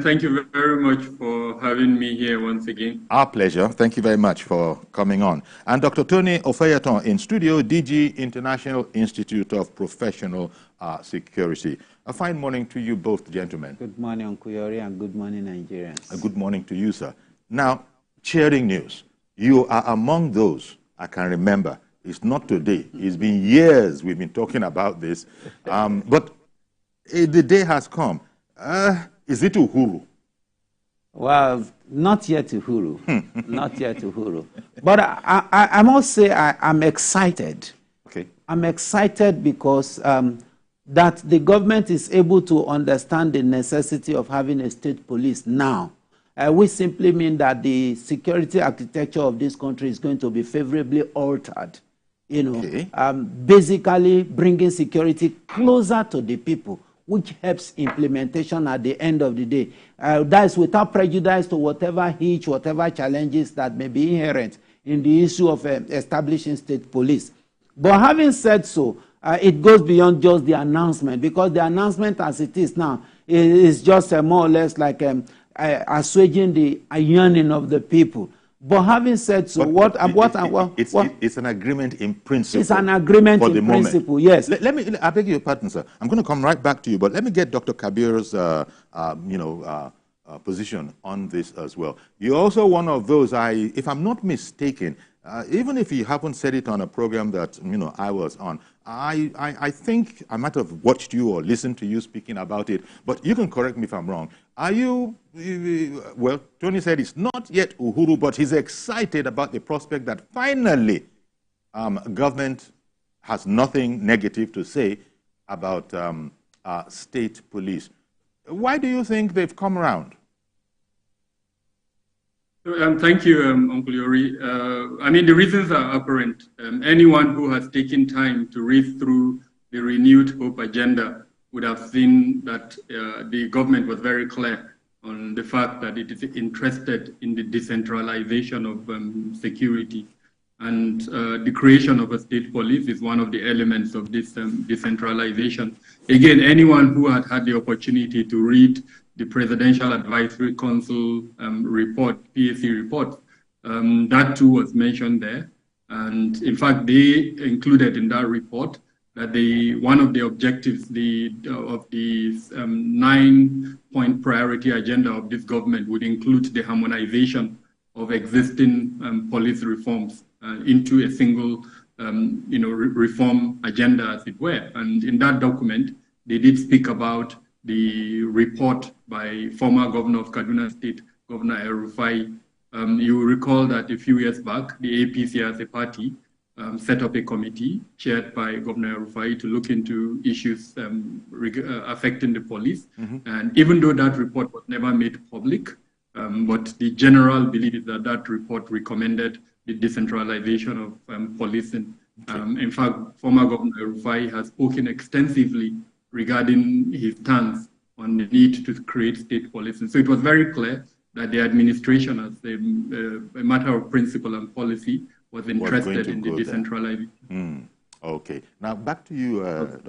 Thank you very much for having me here once again. Our pleasure. Thank you very much for coming on. And Dr. Tony Ofeyaton in studio, DG International Institute of Professional Security. A fine morning to you both, gentlemen. Good morning, Uncle Yori, and good morning, Nigerians. A good morning to you, sir. Now, cheering news. You are among those I can remember. It's not today. It's been years we've been talking about this. But the day has come. Is it Uhuru? Well, not yet Uhuru. Not yet Uhuru. But I must say I'm excited. Okay. I'm excited because that the government is able to understand the necessity of having a state police now. We simply mean that the security architecture of this country is going to be favorably altered. You know, okay. Basically bringing security closer to the people, which helps implementation at the end of the day. That is without prejudice to whatever hitch, whatever challenges that may be inherent in the issue of establishing state police. But having said so, it goes beyond just the announcement, because the announcement as it is now is just more or less like assuaging the yearning of the people. But having said so, it's an agreement in principle. It's an agreement in principle, yes. I beg your pardon, sir. I'm going to come right back to you, but let me get Dr. Kabir's, position on this as well. You're also one of those, if I'm not mistaken, even if you haven't said it on a program that I was on, I think I might have watched you or listened to you speaking about it, but you can correct me if I'm wrong. Are you, well, Tony said it's not yet Uhuru, but he's excited about the prospect that finally government has nothing negative to say about state police. Why do you think they've come around? Thank you, Uncle Yori. I mean, the reasons are apparent. Anyone who has taken time to read through the Renewed Hope agenda would have seen that the government was very clear on the fact that it is interested in the decentralization of security. And the creation of a state police is one of the elements of this decentralization. Again, anyone who had had the opportunity to read the Presidential Advisory Council report, PAC report, that too was mentioned there. And in fact, they included in that report that one of the objectives of the 9-point priority agenda of this government would include the harmonization of existing police reforms into a single reform agenda, as it were. And in that document, they did speak about the report by former governor of Kaduna State, Governor El-Rufai. You will recall that a few years back, the APC as a party set up a committee chaired by Governor El-Rufai to look into issues affecting the police. Mm-hmm. And even though that report was never made public, but the general belief is that that report recommended the decentralization of policing. In fact, former Governor El-Rufai has spoken extensively regarding his stance on the need to create state policing. So it was very clear that the administration, as a matter of principle and policy, was interested in the decentralization. Okay. Now back to you, Dr.